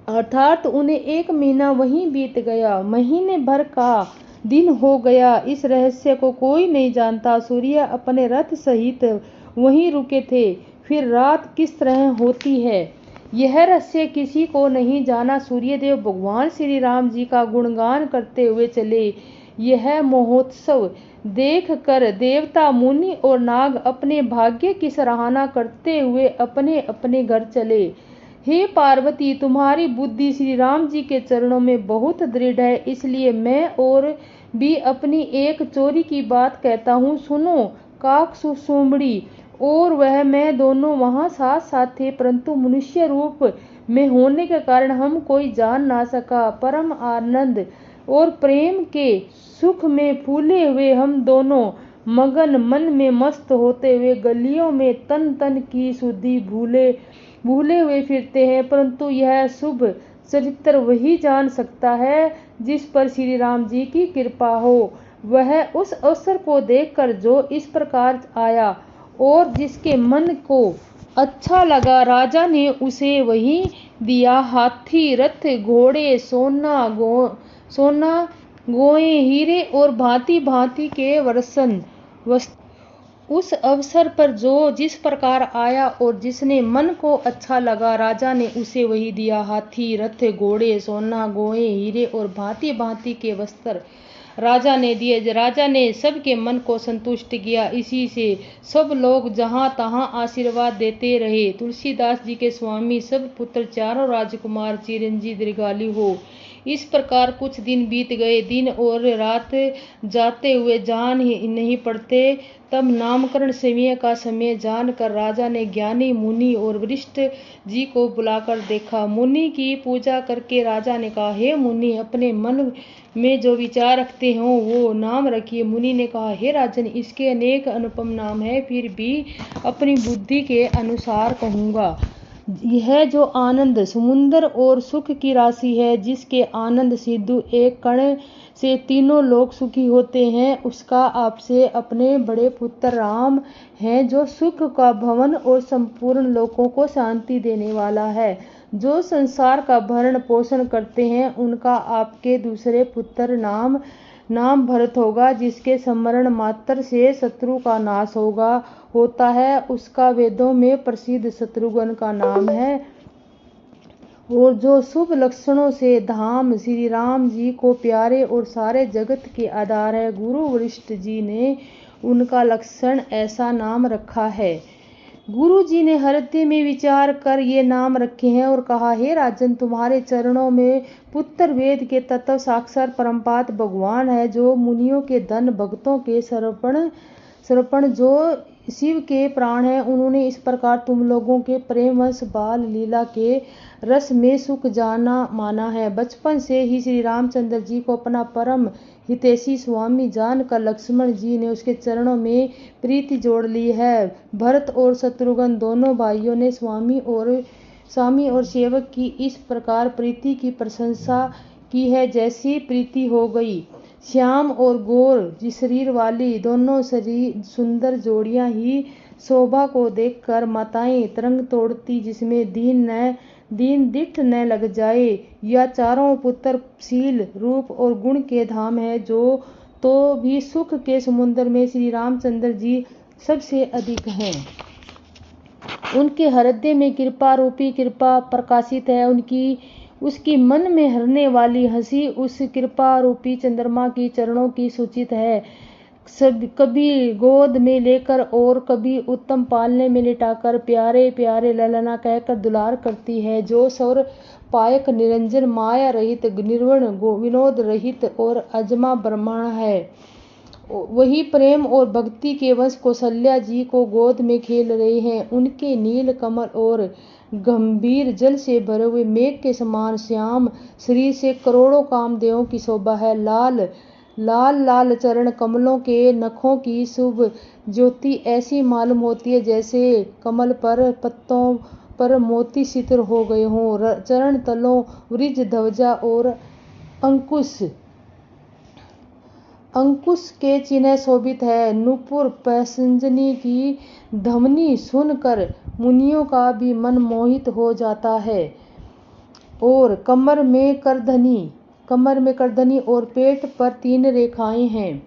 S1: अर्थात उन्हें एक महीना वहीं बीत गया, महीने भर का दिन हो गया। इस रहस्य को कोई नहीं जानता। सूर्य अपने रथ सहित वहीं रुके थे। फिर रात किस तरह होती है यह रहस्य किसी को नहीं जाना। सूर्यदेव भगवान श्री राम जी का गुणगान करते हुए चले। यह महोत्सव देख कर देवता, मुनि और नाग अपने भाग्य की सराहना करते हुए अपने अपने घर चले। हे पार्वती, तुम्हारी बुद्धि श्री राम जी के चरणों में बहुत दृढ़ है, इसलिए मैं और भी अपनी एक चोरी की बात कहता हूँ, सुनो। काक सुसुमड़ी और वह मैं दोनों वहाँ साथ साथ थे, परंतु मनुष्य रूप में होने के कारण हम कोई जान ना सका। परम आनंद और प्रेम के सुख में फूले हुए हम दोनों मगन मन में मस्त होते हुए गलियों में तन तन की शुद्धि भूले हुए फिरते हैं, परंतु यह शुभ चरित्र वही जान सकता है जिस पर श्री राम जी की कृपा हो। वह उस अवसर को देखकर जो इस प्रकार आया और जिसके मन को अच्छा लगा, राजा ने उसे वही दिया। हाथी, रथ, घोड़े, सोना गोए, हीरे और भांति भांति के वर्षन उस अवसर पर जो जिस प्रकार आया और जिसने मन को अच्छा लगा, राजा ने उसे वही दिया। हाथी, रथ, घोड़े, सोना गोए, हीरे और भांति भांति के वस्त्र राजा ने दिए। राजा ने सबके मन को संतुष्ट किया। इसी से सब लोग जहाँ तहाँ आशीर्वाद देते रहे। तुलसीदास जी के स्वामी सब पुत्र चारों राजकुमार चिरंजीव दीर्घायु हो। इस प्रकार कुछ दिन बीत गए। दिन और रात जाते हुए जान ही नहीं पड़ते। तब नामकरण समय का समय जानकर राजा ने ज्ञानी मुनि और वरिष्ठ जी को बुलाकर देखा। मुनि की पूजा करके राजा ने कहा, हे मुनि, अपने मन में जो विचार रखते हो वो नाम रखिए। मुनि ने कहा, हे राजन, इसके अनेक अनुपम नाम है, फिर भी अपनी बुद्धि के अनुसार कहूँगा। यह जो आनंद समुद्र और सुख की राशि है, जिसके आनंद सिद्धू एक कण से तीनों लोग सुखी होते हैं, उसका आपसे अपने बड़े पुत्र राम हैं, जो सुख का भवन और संपूर्ण लोगों को शांति देने वाला है। जो संसार का भरण पोषण करते हैं, उनका आपके दूसरे पुत्र नाम भरत होगा, जिसके स्मरण मात्र से शत्रु का नाश होता है। उसका वेदों में प्रसिद्ध शत्रुघ्न का नाम है। और जो शुभ लक्षणों से धाम श्री राम जी को प्यारे और सारे जगत के आधार है, गुरु वशिष्ठ जी ने उनका लक्षण ऐसा नाम रखा है। गुरु जी ने हृदय में विचार कर ये नाम रखे हैं और कहा, हे राजन, तुम्हारे चरणों में पुत्र वेद के तत्व साक्षात परमपाद भगवान है, जो मुनियों के धन, भक्तों के सर्पण, जो शिव के प्राण हैं। उन्होंने इस प्रकार तुम लोगों के प्रेमवश बाल लीला के रस में सुख माना है। बचपन से ही श्री रामचंद्र जी को अपना परम हितैषी स्वामी जानकर लक्ष्मण जी ने उसके चरणों में प्रीति जोड़ ली है। भरत और शत्रुघ्न दोनों भाइयों ने स्वामी और सेवक की इस प्रकार प्रीति की प्रशंसा की है जैसी प्रीति हो गई। श्याम और गौर शरीर वाली दोनों सुंदर जोड़ियां ही शोभा को देखकर माताएं तरंग तोड़ती, जिसमें दीन दिठ न लग जाए। या चारों पुत्र शील, रूप और गुण के धाम है, जो तो भी सुख के समुद्र में श्री रामचंद्र जी सबसे अधिक हैं। उनके हृदय में कृपा रूपी कृपा प्रकाशित है। उसकी मन में हरने वाली हंसी उस कृपा रूपी चंद्रमा की चरणों की सूचित है। कभी गोद में लेकर और कभी उत्तम पालने में लिटाकर प्यारे प्यारे ललना कहकर दुलार करती है। जो स्वर पायक निरंजन माया रहित निर्वण विनोद रहित और अजमा ब्रह्मण है, वही प्रेम और भक्ति के वश कौशल्या जी को गोद में खेल रहे हैं। उनके नील कमल और गंभीर जल से भरे हुए मेघ के समान श्याम शरीर से करोड़ों कामदेवों की शोभा है। लाल लाल लाल चरण कमलों के नखों की शुभ ज्योति ऐसी मालूम होती है जैसे कमल पर पत्तों पर मोती सितर हो गए हों। चरण तलों वृज ध्वजा और अंकुश के चिन्ह शोभित है। नूपुर पैंजनी की धमनी सुनकर मुनियों का भी मन मोहित हो जाता है। और कमर में करधनी और पेट पर 3 रेखाएं हैं।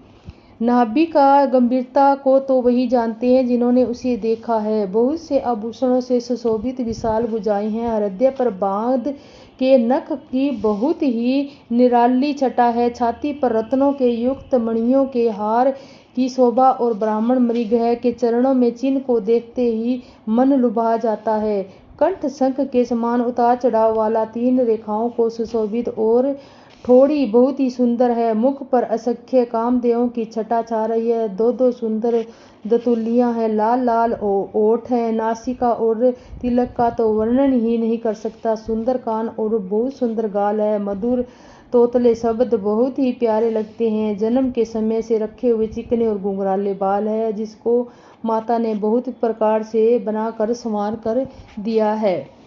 S1: नाभि का गंभीरता को तो वही जानते हैं जिन्होंने उसे देखा है। बहुत से आभूषणों से सुशोभित विशाल भुजाएं हैं। हृदय पर बांध के नख की बहुत ही निराली छटा है। छाती पर रत्नों के युक्त मणियों के हार की शोभा और ब्राह्मण मृग है के चरणों में चिन्ह को देखते ही मन लुभा जाता है। कंठ शंख के समान उतार चढ़ाव वाला 3 रेखाओं को सुशोभित और ठोड़ी बहुत ही सुंदर है। मुख पर असंख्य कामदेवों की छटा छा रही है। 2 सुंदर दतुलियां हैं। लाल लाल ओठ हैं। नासिका और तिलक का तो वर्णन ही नहीं कर सकता। सुंदर कान और बहुत सुंदर गाल है। मधुर तोतले शब्द बहुत ही प्यारे लगते हैं। जन्म के समय से रखे हुए चिकने और घुंघराले बाल है, जिसको माता ने बहुत प्रकार से बनाकर संवार कर दिया है।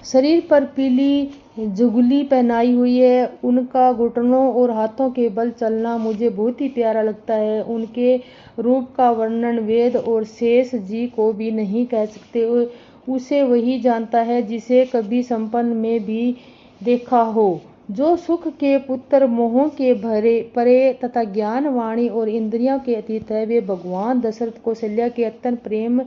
S1: शरीर पर पीली जुगली पहनाई हुई है। उनका घुटनों और हाथों के बल चलना मुझे बहुत ही प्यारा लगता है। उनके रूप का वर्णन वेद और शेष जी को भी नहीं कह सकते। उसे वही जानता है जिसे कभी संपन्न में भी देखा हो। जो सुख के पुत्र, मोह के परे तथा ज्ञान वाणी और इंद्रियों के अतीत है, वे भगवान दशरथ कौशल्या के अत्यंत प्रेम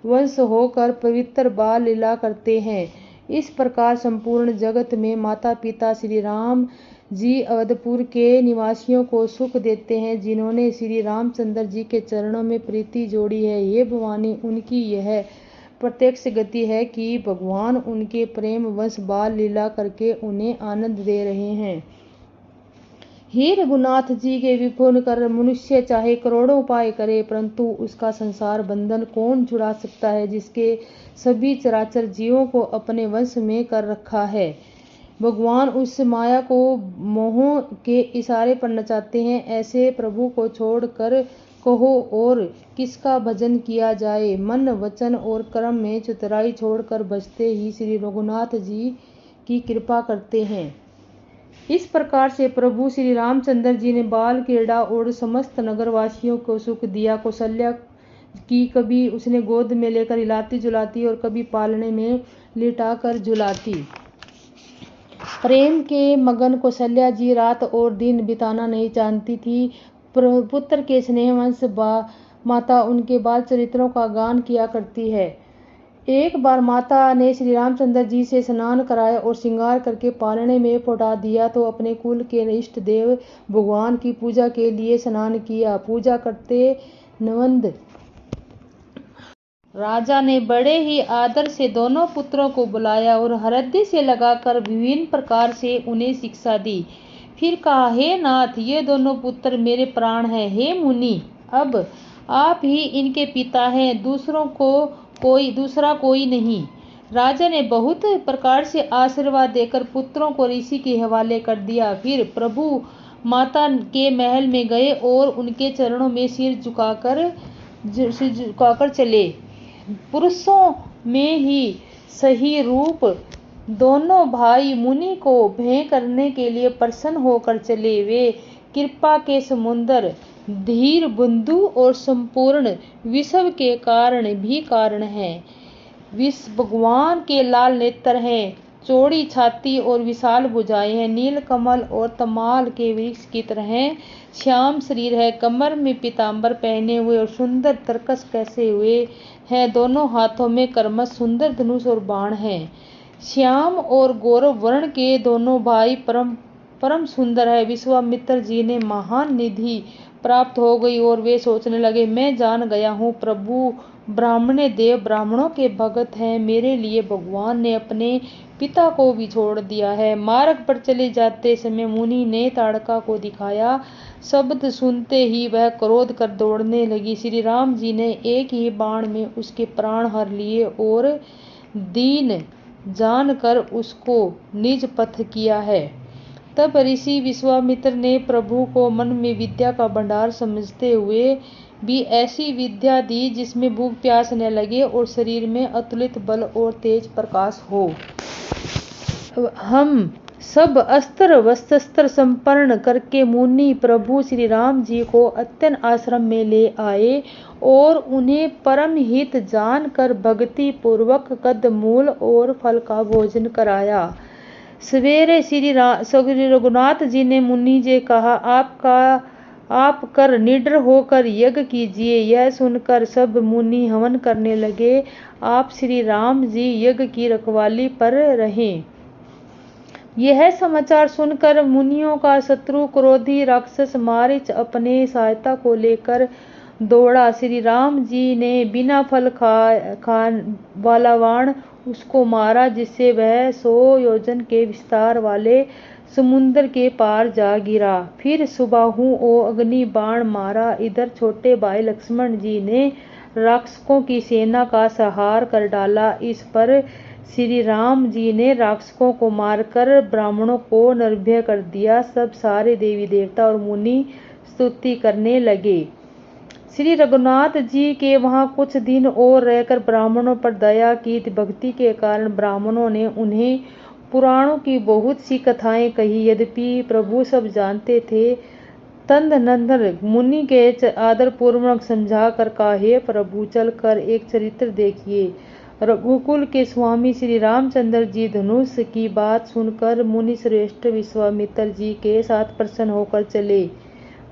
S1: वंश होकर पवित्र बाल लीला करते हैं। इस प्रकार संपूर्ण जगत में माता पिता श्री राम जी अवधपुर के निवासियों को सुख देते हैं, जिन्होंने श्री रामचंद्र जी के चरणों में प्रीति जोड़ी है। ये भवानी उनकी यह प्रत्यक्ष गति है कि भगवान उनके प्रेम वश बाल लीला करके उन्हें आनंद दे रहे हैं। हे रघुनाथ जी के विपुल कर मनुष्य चाहे करोड़ों उपाय करे, परंतु उसका संसार बंधन कौन छुड़ा सकता है, जिसके सभी चराचर जीवों को अपने वश में कर रखा है। भगवान उस माया को मोह के इशारे पर नचाते हैं। ऐसे प्रभु को छोड़कर कहो और किसका भजन किया जाए। मन वचन और कर्म में चतुराई छोड़कर बचते ही श्री रघुनाथ जी की कृपा करते हैं। इस प्रकार से प्रभु श्री रामचंद्र जी ने बाल क्रीड़ा और समस्त नगरवासियों को सुख दिया। कौशल्या की कभी उसने गोद में लेकर हिलाती झुलाती और कभी पालने में लिटाकर झुलाती। प्रेम के मगन कौशल्या जी रात और दिन बिताना नहीं जानती थी। पुत्र के स्नेहवश माता उनके बाल चरित्रों का गान किया करती है। एक बार माता ने श्री रामचंद्र जी से स्नान कराया और श्रृंगार करके पालने में पौटा दिया तो अपने कुल के इष्ट देव भगवान की पूजा के लिए स्नान किया। पूजा करते नवंद राजा ने बड़े ही आदर से दोनों पुत्रों को बुलाया और हृदय से लगाकर विभिन्न प्रकार से उन्हें शिक्षा दी। फिर कहा, हे नाथ, ये दोनों पुत्र मेरे प्राण हैं। हे मुनि, अब आप ही इनके पिता हैं, दूसरा कोई नहीं। राजा ने बहुत प्रकार से आशीर्वाद देकर पुत्रों को ऋषि के हवाले कर दिया। फिर प्रभु माता के महल में गए और उनके चरणों में सिर झुकाकर चले। पुरुषों में ही सही रूप दोनों भाई मुनि को भें करने के लिए प्रसन्न होकर चले। वे कृपा के समुद्र, धीर बंधु और संपूर्ण विश्व के कारण हैं। भगवान के लाल नेत्र हैं, चौड़ी छाती और विशाल भुजाएं हैं। नील कमल और तमाल के वृक्ष की तरह श्याम शरीर है। कमर में पीतांबर पहने हुए और सुंदर तरकस कसे हुए हैं। दोनों हाथों में कर्मश सुंदर धनुष और बाण हैं। श्याम और गौरव वर्ण के दोनों भाई परम सुंदर है। विश्वामित्र जी ने महान निधि प्राप्त हो गई और वे सोचने लगे, मैं जान गया हूँ प्रभु ब्राह्मणे देव ब्राह्मणों के भगत हैं, मेरे लिए भगवान ने अपने पिता को भी छोड़ दिया है। मार्ग पर चले जाते समय मुनि ने ताड़का को दिखाया। शब्द सुनते ही वह क्रोध कर दौड़ने लगी। श्री राम जी ने एक ही बाण में उसके प्राण हर लिए और दीन जानकर उसको निज पथ किया है। तब ऋषि विश्वामित्र ने प्रभु को मन में विद्या का भंडार समझते हुए भी ऐसी विद्या दी जिसमें भूख प्यास न लगे और शरीर में अतुलित बल और तेज प्रकाश हो। हम सब अस्त्र वस्त्र संपन्न करके मुनि प्रभु श्री राम जी को अत्यंत आश्रम में ले आए और उन्हें परम हित जानकर भक्ति पूर्वक कंदमूल और फल का भोजन कराया। सवेरे श्री रघुनाथ जी ने मुनि जी कहा, आप कर निडर होकर यज्ञ कीजिए। यह सुनकर सब मुनि हवन करने लगे। आप श्री राम जी यज्ञ की रखवाली पर रहें। यह समाचार सुनकर मुनियों का शत्रु क्रोधी राक्षस मारीच अपने सहायता को लेकर दौड़ा। श्री राम जी ने बिना फल खान वाला बाण उसको मारा, जिससे वह 100 योजन के विस्तार वाले समुद्र के पार जा गिरा। फिर सुबाहु और अग्नि बाण मारा। इधर छोटे भाई लक्ष्मण जी ने राक्षसों की सेना का संहार कर डाला। इस पर श्री राम जी ने राक्षसों को मारकर ब्राह्मणों को निर्भय कर दिया। सब सारे देवी देवता और मुनि स्तुति करने लगे। श्री रघुनाथ जी के वहां कुछ दिन और रहकर ब्राह्मणों पर दया की। भक्ति के कारण ब्राह्मणों ने उन्हें पुराणों की बहुत सी कथाएं कही। यद्यपि प्रभु सब जानते थे, तदनंतर मुनि के आदर पूर्वक समझा कर कहा, हे प्रभु चल कर एक चरित्र देखिए। रघुकुल के स्वामी श्री रामचंद्र जी धनुष की बात सुनकर मुनि श्रेष्ठ विश्वामित्र जी के साथ प्रसन्न होकर चले।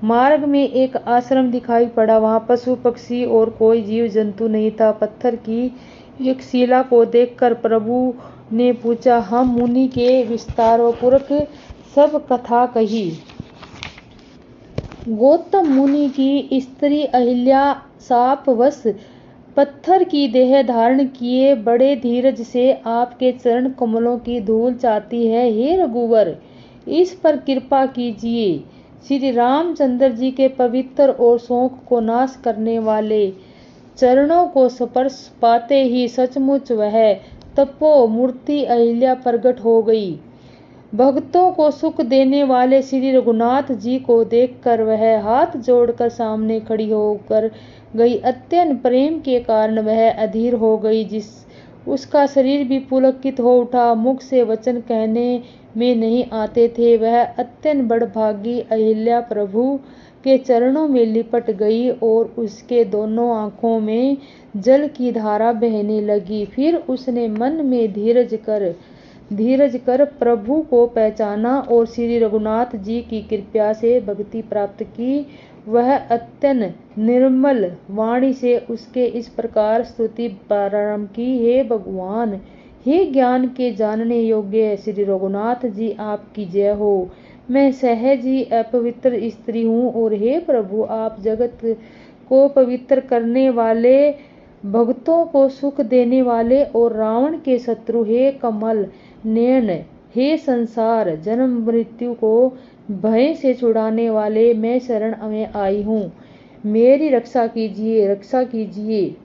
S1: मार्ग में एक आश्रम दिखाई पड़ा। वहां पशु पक्षी और कोई जीव जंतु नहीं था। पत्थर की एक शिला को देखकर प्रभु ने पूछा, हम मुनि के विस्तारपूर्वक सब कथा कही। गौतम मुनि की स्त्री अहिल्या शापवश पत्थर की देह धारण किए बड़े धीरज से आपके चरण कमलों की धूल चाहती है। हे रघुवर, इस पर कृपा कीजिए। श्री रामचंद्र जी के पवित्र और शोक को नाश करने वाले चरणों को स्पर्श पाते ही सचमुच वह तपो मूर्ति अहिल्या प्रकट हो गई। भक्तों को सुख देने वाले श्री रघुनाथ जी को देखकर वह हाथ जोड़कर सामने खड़ी होकर गई। अत्यंत प्रेम के कारण वह अधीर हो गई, उसका शरीर भी पुलकित हो उठा। मुख से वचन कहने में नहीं आते थे। वह अत्यंत बड़भागी अहिल्या प्रभु के चरणों में लिपट गई और उसके दोनों आंखों में जल की धारा बहने लगी। फिर उसने मन में धीरज कर प्रभु को पहचाना और श्री रघुनाथ जी की कृपा से भक्ति प्राप्त की। वह अत्यंत निर्मल वाणी से उसके इस प्रकार स्तुति प्रारंभ की, हे भगवान, हे ज्ञान के जानने योग्य श्री रघुनाथ जी, आपकी जय हो। मैं सहज ही अपवित्र स्त्री हूँ और हे प्रभु, आप जगत को पवित्र करने वाले, भक्तों को सुख देने वाले और रावण के शत्रु, हे कमल नयन, हे संसार जन्म मृत्यु को भय से छुड़ाने वाले, मैं शरण में आई हूँ, मेरी रक्षा कीजिए।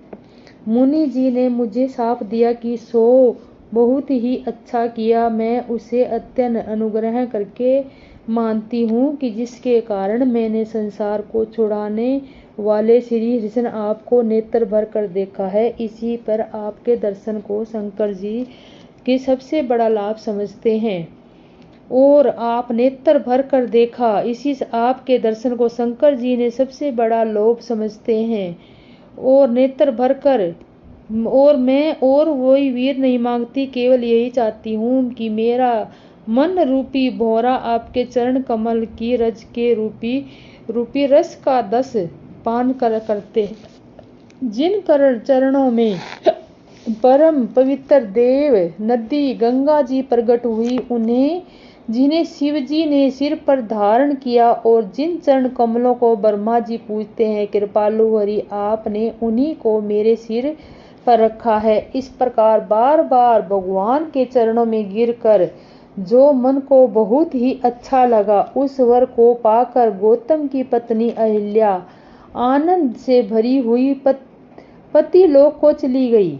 S1: मुनि जी ने मुझे साफ दिया कि सो बहुत ही अच्छा किया। मैं उसे अत्यंत अनुग्रह करके मानती हूँ कि जिसके कारण मैंने संसार को छुड़ाने वाले श्री कृष्ण आपको नेत्र भर कर देखा है। इसी पर आपके दर्शन को शंकर जी के सबसे बड़ा लाभ समझते हैं और आप नेत्र भर कर देखा, इसी आपके दर्शन को शंकर जी ने सबसे बड़ा लोभ समझते हैं और नेत्र भर कर, और मैं और वही वीर नहीं मांगती, केवल यही चाहती हूँ कि मेरा मन रूपी भौरा आपके चरण कमल की रज के रूपी रस का 10 पान करते, जिन चरणों में परम पवित्र देव नदी गंगा जी प्रकट हुई, उन्हें जिन्हें शिव जी ने सिर पर धारण किया और जिन चरण कमलों को ब्रह्मा जी पूजते हैं, कृपालु हरि आपने उन्हीं को मेरे सिर पर रखा है। इस प्रकार बार बार भगवान के चरणों में गिरकर जो मन को बहुत ही अच्छा लगा, उस वर को पाकर गौतम की पत्नी अहिल्या आनंद से भरी हुई पति लोक को चली गई।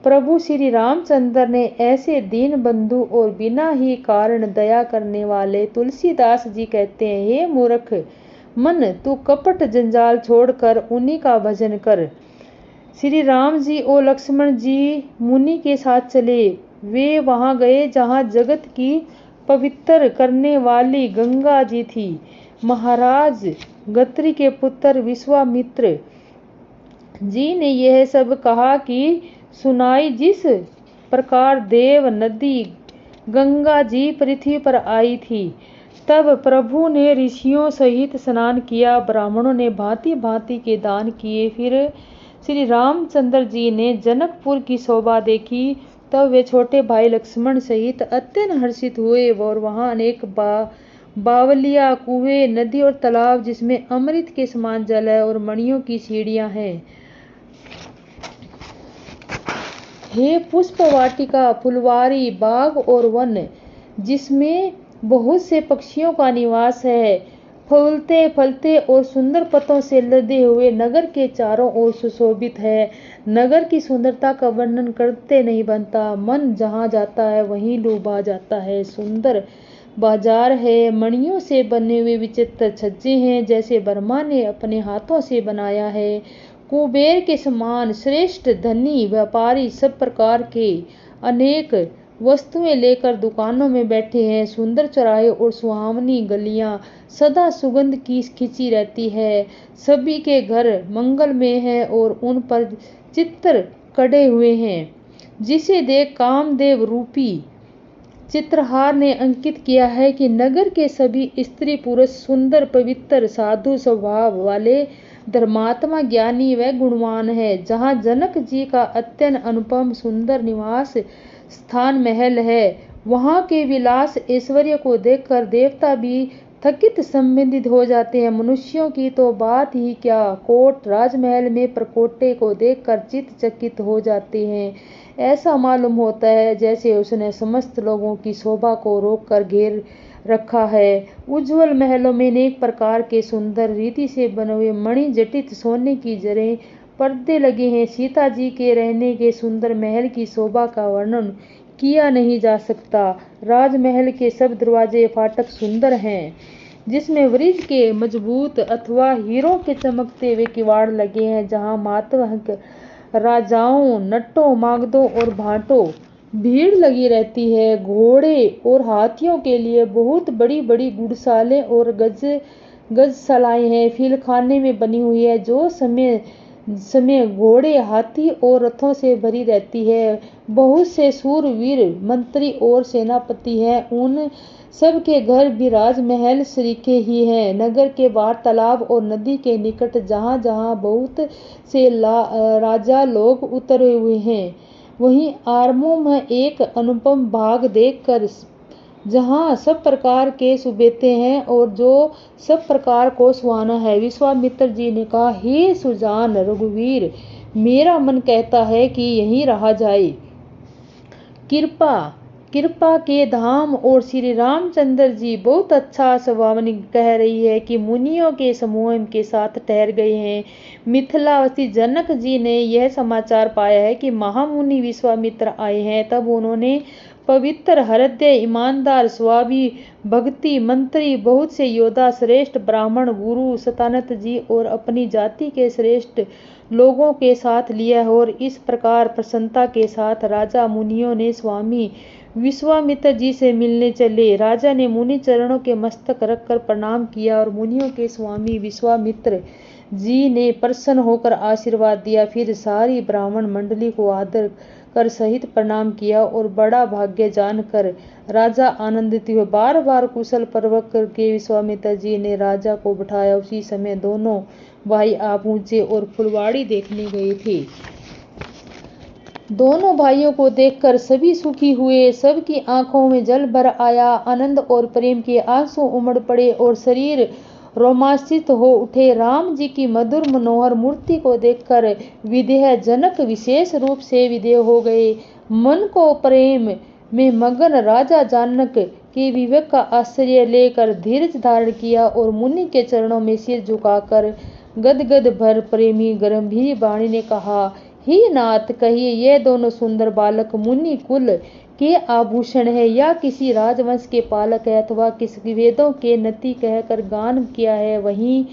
S1: प्रभु श्री रामचंद्र ने ऐसे दीन बंधु और बिना ही कारण दया करने वाले तुलसीदास जी कहते हैं, हे मूर्ख मन, तू कपट जंजाल छोड़कर उन्हीं का भजन कर। श्री राम जी और लक्ष्मण जी मुनि के साथ चले। वे वहां गए जहां जगत की पवित्र करने वाली गंगा जी थी। महाराज गत्री के पुत्र विश्वामित्र जी ने यह सब कहा कि सुनाई जिस प्रकार देव नदी गंगा जी पृथ्वी पर आई थी, तब प्रभु ने ऋषियों सहित स्नान किया, ब्राह्मणों ने भांति भांति के दान किए। फिर श्री रामचंद्र जी ने जनकपुर की शोभा देखी, तब वे छोटे भाई लक्ष्मण सहित अत्यंत हर्षित हुए और वहां अनेक बावलिया, कुएं, नदी और तालाब जिसमें अमृत के समान जल है और मणियों की सीढ़ियां हैं। हे पुष्प वाटिका, फुलवारी, बाग और वन जिसमें बहुत से पक्षियों का निवास है, फूलते फलते और सुंदर पत्तों से लदे हुए नगर के चारों ओर सुशोभित है। नगर की सुंदरता का वर्णन करते नहीं बनता, मन जहाँ जाता है वहीं लुभा जाता है। सुंदर बाजार है, मणियों से बने हुए विचित्र छज्जे हैं जैसे ब्रह्मा ने अपने हाथों से बनाया है। कुबेर के समान श्रेष्ठ धनी व्यापारी सब प्रकार के अनेक वस्तुएं लेकर दुकानों में बैठे हैं। सुंदर चौराहे और सुहावनी गलियां सदा सुगंध की खिंची रहती है। सभी के घर मंगलमय हैं और उन पर चित्र कढ़े हुए हैं, जिसे देख कामदेव रूपी चित्रहार ने अंकित किया है कि नगर के सभी स्त्री पुरुष सुंदर, पवित्र, साधु स्वभाव वाले, धर्मात्मा, ज्ञानी व गुणवान है। जहाँ जनक जी का अत्यंत अनुपम सुंदर निवास स्थान महल है, वहाँ के विलास ऐश्वर्य को देखकर देवता भी थकित संबंधित हो जाते हैं। मनुष्यों की तो बात ही क्या, कोट राजमहल में प्रकोटे को देखकर चित्त चकित हो जाते हैं। ऐसा मालूम होता है जैसे उसने समस्त लोगों की शोभा को रोककर घेर रखा है। उज्जवल महलों में अनेक प्रकार के सुंदर रीति से बने हुए मणि जटित सोने की जड़ें पर्दे लगे हैं। सीता जी के रहने के सुंदर महल की शोभा का वर्णन किया नहीं जा सकता। राजमहल के सब दरवाजे फाटक सुंदर हैं, जिसमें वृक्ष के मजबूत अथवा हीरों के चमकते हुए किवाड़ लगे हैं। जहाँ मातहत राजाओं, नटों, मागधों और भाटों भीड़ लगी रहती है। घोड़े और हाथियों के लिए बहुत बड़ी बड़ी गुड़सालें और गजशालाएं हैं। फिलखाने में बनी हुई है, जो समय घोड़े, हाथी और रथों से भरी रहती है। बहुत से सूरवीर, मंत्री और सेनापति हैं। उन सब के घर भी राजमहल सरीखे ही हैं। नगर के बाहर तालाब और नदी के निकट जहाँ जहाँ बहुत से राजा लोग उतरे हुए हैं, वहीं आरमों में एक अनुपम बाग देखकर जहाँ सब प्रकार के सुबेते हैं और जो सब प्रकार को सुहाना है। विश्वामित्र जी ने कहा, हे सुजान रघुवीर, मेरा मन कहता है कि यहीं रहा जाए। कृपा के धाम और श्री रामचंद्र जी बहुत अच्छा स्वभावनी कह रही है कि मुनियों के समूह के साथ ठहर गए हैं। मिथिलावासी जनक जी ने यह समाचार पाया है कि महामुनि विश्वामित्र आए हैं। तब उन्होंने पवित्र, हृदय, ईमानदार, स्वाभी, भक्ति, मंत्री, बहुत से योद्धा, श्रेष्ठ ब्राह्मण, गुरु सतानत जी और अपनी जाति के श्रेष्ठ लोगों के साथ लिया और इस प्रकार प्रसन्नता के साथ राजा मुनियों ने स्वामी विश्वामित्र जी से मिलने चले। राजा ने मुनि चरणों के मस्तक रखकर प्रणाम किया और मुनियों के स्वामी विश्वामित्र जी ने प्रसन्न होकर आशीर्वाद दिया। फिर सारी ब्राह्मण मंडली को आदर कर सहित प्रणाम किया और बड़ा भाग्य जानकर राजा आनंदित हुए। बार बार कुशल पूर्वक करके विश्वामित्र जी ने राजा को बिठाया। उसी समय दोनों भाई आ पहुंचे और फुलवाड़ी देखने गए थे। दोनों भाइयों को देखकर सभी सुखी हुए, सबकी आंखों में जल भर आया, आनंद और प्रेम के आंसू उमड़ पड़े और शरीर रोमांचित हो उठे। राम जी की मधुर मनोहर मूर्ति को देखकर विदेह जनक विशेष रूप से विदेह हो गए। मन को प्रेम में मगन राजा जनक के विवेक का आश्रय लेकर धीरज धारण किया और मुनि के चरणों में सिर झुकाकर गदगद भर प्रेमी गंभीर वाणी ने कहा, ही नाथ, कहिए ये दोनों सुंदर बालक मुनि कुल के आभूषण है या किसी राजवंश के पालक है अथवा किसी वेदों के नति कहकर गान किया है, वहीं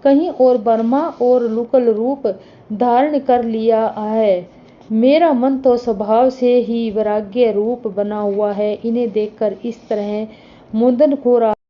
S1: कहीं और ब्रह्मा और लुकल रूप धारण कर लिया है। मेरा मन तो स्वभाव से ही वैराग्य रूप बना हुआ है। इन्हें देखकर इस तरह मुंदन को